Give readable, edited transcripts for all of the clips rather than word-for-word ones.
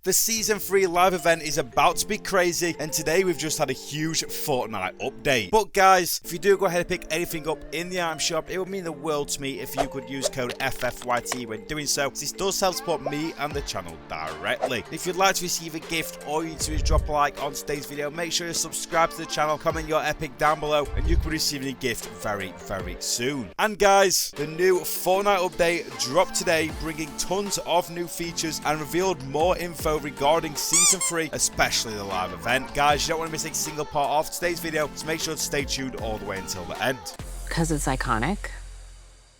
The Season 3 live event is about to be crazy, and today we've just had a huge Fortnite update. But guys, if you do go ahead and pick anything up in the item shop, it would mean the world to me if you could use code FFYT when doing so. This does help support me and the channel directly. If you'd like to receive a gift, all you need to do is drop a like on today's video. Make sure you subscribe to the channel, comment your epic down below, and you could receive a gift very, very soon. And guys, the new Fortnite update dropped today, bringing tons of new features and revealed more info regarding Season 3, especially the live event. Guys, you don't want to miss a single part of today's video, so make sure to stay tuned all the way until the end. Because it's iconic.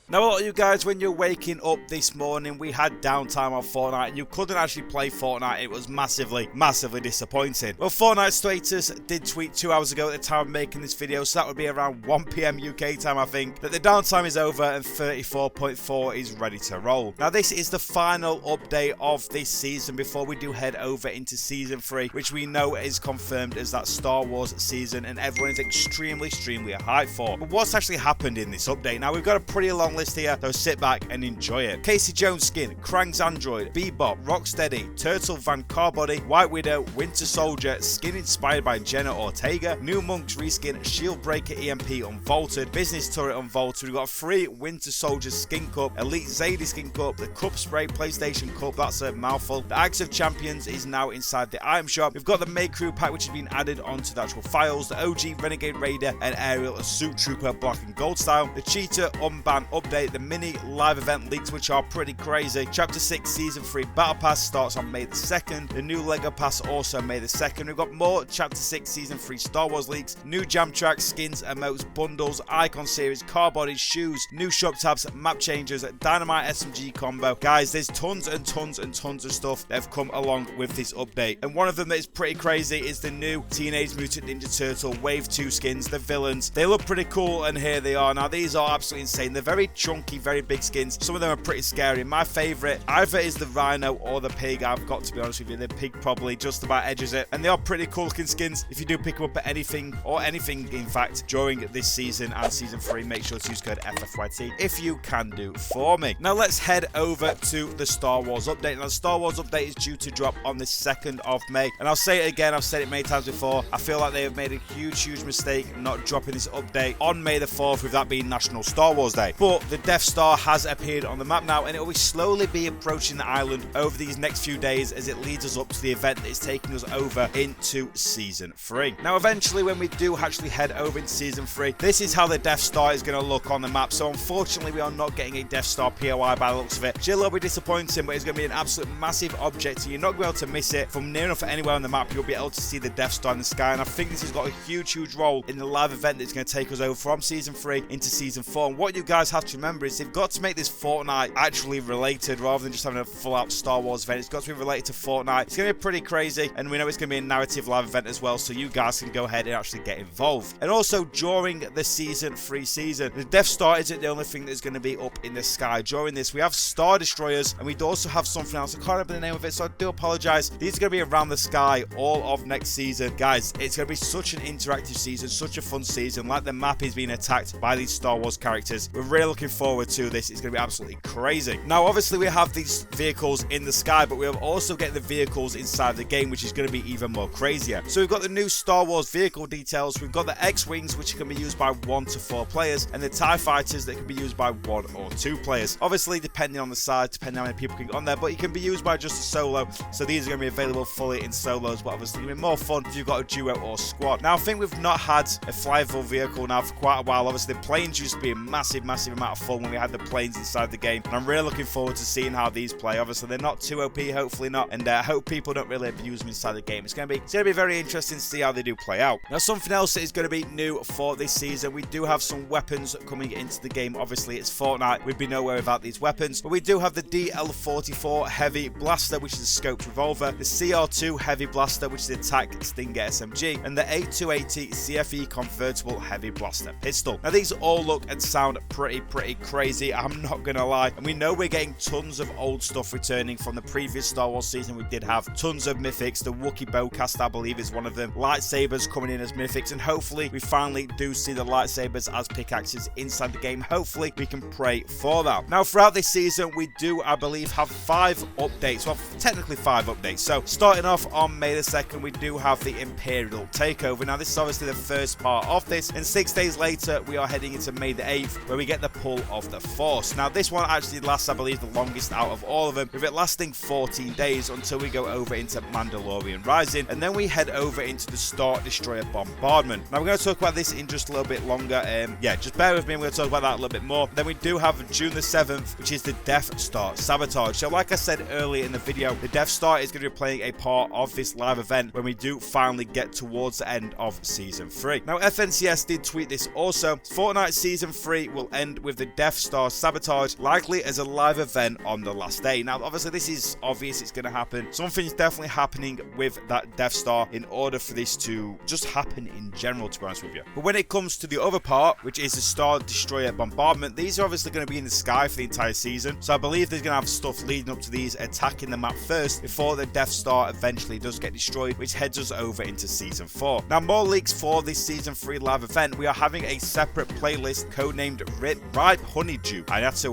Now, a lot of you guys, when you're waking up this morning, we had downtime on Fortnite and you couldn't actually play Fortnite. It was massively, massively disappointing. Well, Fortnite status did tweet 2 hours ago at the time of making this video, so that would be around 1 PM UK time, I think, that the downtime is over and 34.4 is ready to roll. Now, this is the final update of this season before we do head over into Season 3, which we know is confirmed as that Star Wars season and everyone is extremely, extremely hyped for. But what's actually happened in this update? Now, we've got a pretty long list here, so sit back and enjoy it. Casey Jones skin, Krang's Android, Bebop, Rocksteady, Turtle Van Carbody, White Widow, Winter Soldier, skin inspired by Jenna Ortega, New Monks reskin, Shield Breaker EMP unvaulted, Business Turret unvaulted. We've got a free Winter Soldier skin cup, Elite Zadie skin cup, the Cup Spray PlayStation cup, that's a mouthful. The Axe of Champions is now inside the item shop. We've got the Make Crew pack, which has been added onto the actual files, the OG Renegade Raider and Aerial Suit Trooper black and gold style, the Cheetah Unban update, the mini live event leaks, which are pretty crazy. Chapter 6 Season 3 Battle Pass starts on May the 2nd. The new Lego Pass also May the 2nd. We've got more Chapter 6 Season 3 Star Wars leaks, new jam tracks, skins, emotes, bundles, icon series, car bodies, shoes, new shop tabs, map changes, dynamite SMG combo. Guys, there's tons and tons and tons of stuff that have come along with this update. And one of them that is pretty crazy is the new Teenage Mutant Ninja Turtle Wave 2 skins, the villains. They look pretty cool, and here they are. Now, these are absolutely insane. They're very chunky, very big skins. Some of them are pretty scary. My favorite either is the Rhino or the Pig. I've got to be honest with you, the Pig probably just about edges it, and they are pretty cool looking skins. If you do pick them up at anything in fact during this season and Season 3, make sure to use code FFYT if you can do for me. Now let's head over to the Star Wars update. Now the Star Wars update is due to drop on the 2nd of May, and I'll say it again, I've said it many times before, I feel like they have made a huge mistake not dropping this update on May the 4th, with that being National Star Wars Day. But the Death Star has appeared on the map now, and it will slowly be approaching the island over these next few days as it leads us up to the event that is taking us over into Season 3. Now eventually, when we do actually head over into Season 3, this is how the Death Star is going to look on the map. So unfortunately, we are not getting a Death Star POI by the looks of it, which is a little bit disappointing, but it's going to be an absolute massive object, so you're not going to be able to miss it. From near enough anywhere on the map, you'll be able to see the Death Star in the sky, and I think this has got a huge role in the live event that's going to take us over from Season 3 into Season 4. And what you guys have to remember is they've got to make this Fortnite actually related rather than just having a full-out Star Wars event. It's got to be related to Fortnite. It's going to be pretty crazy, and we know it's going to be a narrative live event as well, so you guys can go ahead and actually get involved. And also, during the Season 3 season, the Death Star isn't the only thing that's going to be up in the sky. During this, we have Star Destroyers, and we also have something else. I can't remember the name of it, so I do apologize. These are going to be around the sky all of next season. Guys, it's going to be such an interactive season, such a fun season. Like, the map is being attacked by these Star Wars characters. We're really looking forward to this. It's going to be absolutely crazy. Now, obviously, we have these vehicles in the sky, but we have also getting the vehicles inside the game, which is going to be even more crazier. So we've got the new Star Wars vehicle details. We've got the X-Wings, which can be used by 1 to 4 players, and the TIE Fighters that can be used by 1 or 2 players. Obviously, depending on the size, depending on how many people can get on there, but it can be used by just a solo. So these are going to be available fully in solos, but obviously going to be more fun if you've got a duo or squad. Now, I think we've not had a flyable vehicle now for quite a while. Obviously, the planes used to be a massive amount of fun when we had the planes inside the game, and I'm really looking forward to seeing how these play. Obviously, they're not too OP, hopefully not, and I hope people don't really abuse them inside the game. It's going to be very interesting to see how they do play out. Now, something else that is going to be new for this season, we do have some weapons coming into the game. Obviously, it's Fortnite. We'd be nowhere without these weapons, but we do have the DL44 Heavy Blaster, which is a scoped revolver, the CR2 Heavy Blaster, which is the TAC Stinger SMG, and the A280 CFE Convertible Heavy Blaster pistol. Now, these all look and sound pretty pretty crazy, I'm not gonna lie. And we know we're getting tons of old stuff returning from the previous Star Wars season. We did have tons of mythics. The Wookiee bowcast, I believe, is one of them. Lightsabers coming in as mythics, and hopefully we finally do see the lightsabers as pickaxes inside the game. Hopefully we can pray for that. Now, throughout this season, we do, I believe, have 5 updates. Well, technically 5 updates. So starting off on May the 2nd, we do have the Imperial Takeover. Now, this is obviously the first part of this, and 6 days later, we are heading into May the 8th, where we get the Pull of the Force. Now, this one actually lasts, I believe, the longest out of all of them, with it lasting 14 days until we go over into Mandalorian Rising, and then we head over into the Star Destroyer Bombardment. Now, we're going to talk about this in just a little bit longer. Yeah, just bear with me. I'm going to talk about that a little bit more. Then we do have June the 7th, which is the Death Star Sabotage. So, like I said earlier in the video, the Death Star is going to be playing a part of this live event when we do finally get towards the end of Season 3. Now, FNCS did tweet this also. Fortnite Season 3 will end with the Death Star Sabotage, likely as a live event on the last day. Now, obviously, this is obvious it's going to happen. Something's definitely happening with that Death Star in order for this to just happen in general, to be honest with you. But when it comes to the other part, which is the Star Destroyer Bombardment, these are obviously going to be in the sky for the entire season. So I believe they're going to have stuff leading up to these attacking the map first before the Death Star eventually does get destroyed, which heads us over into Season 4. Now, more leaks for this Season 3 live event. We are having a separate playlist codenamed Ripe Honeydew. I had to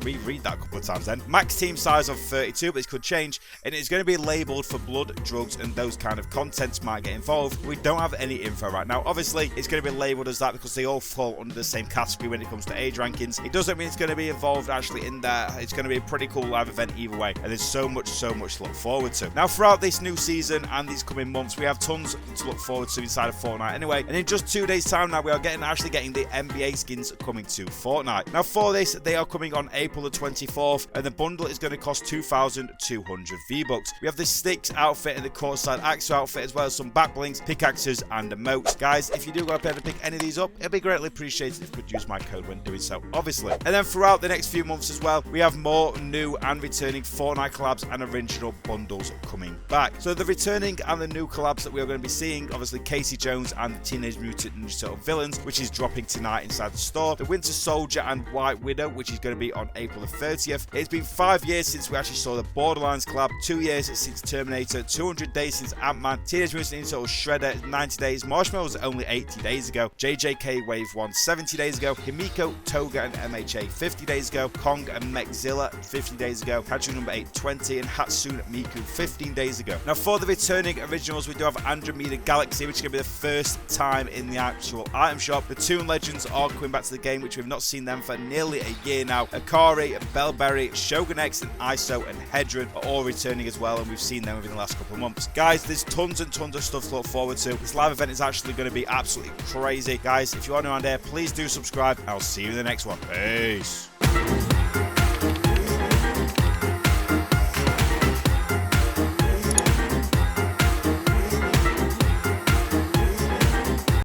reread that a couple of times then. Max team size of 32, but this could change, and it's going to be labeled for blood, drugs, and those kind of contents might get involved. We don't have any info right now. Obviously, it's going to be labeled as that because they all fall under the same category when it comes to age rankings. It doesn't mean it's going to be involved actually in there. It's going to be a pretty cool live event either way, and there's so much to look forward to. Now, throughout this new season and these coming months, we have tons to look forward to inside of Fortnite anyway, and in just 2 days time now, we are actually getting the NBA skins coming to Fortnite. Now, for this, they are coming on April the 24th, and the bundle is going to cost 2,200 V-Bucks. We have the Sticks outfit and the Courtside Axo outfit, as well as some back blings, pickaxes, and emotes. Guys, if you do go to pick any of these up, it'll be greatly appreciated if you could use my code when doing so, obviously. And then throughout the next few months as well, we have more new and returning Fortnite collabs and original bundles coming back. So the returning and the new collabs that we are going to be seeing, obviously Casey Jones and the Teenage Mutant Ninja Turtle Villains, which is dropping tonight inside the store. The Winter Soldier and White Widow, which is going to be on April the 30th. It's been 5 years since we actually saw the Borderlands collab, 2 years since Terminator, 200 days since Ant-Man, Teenage Mutant Ninja Turtle Shredder, 90 days, Marshmallow was only 80 days ago, JJK Wave 1, 70 days ago, Himiko, Toga, and MHA, 50 days ago, Kong and Mechzilla, 50 days ago, Hachu number 820, and Hatsune Miku, 15 days ago. Now, for the returning originals, we do have Andromeda Galaxy, which is going to be the first time in the actual item shop. The Toon Legends are coming back to the game, which we've not seen them for nearly a year now. Akari, Bellberry, Shogun X, and ISO and Hedron are all returning as well, and we've seen them within the last couple of months. Guys, there's tons and tons of stuff to look forward to. This live event is actually going to be absolutely crazy. Guys, if you are new around here, please do subscribe. I'll see you in the next one. Peace.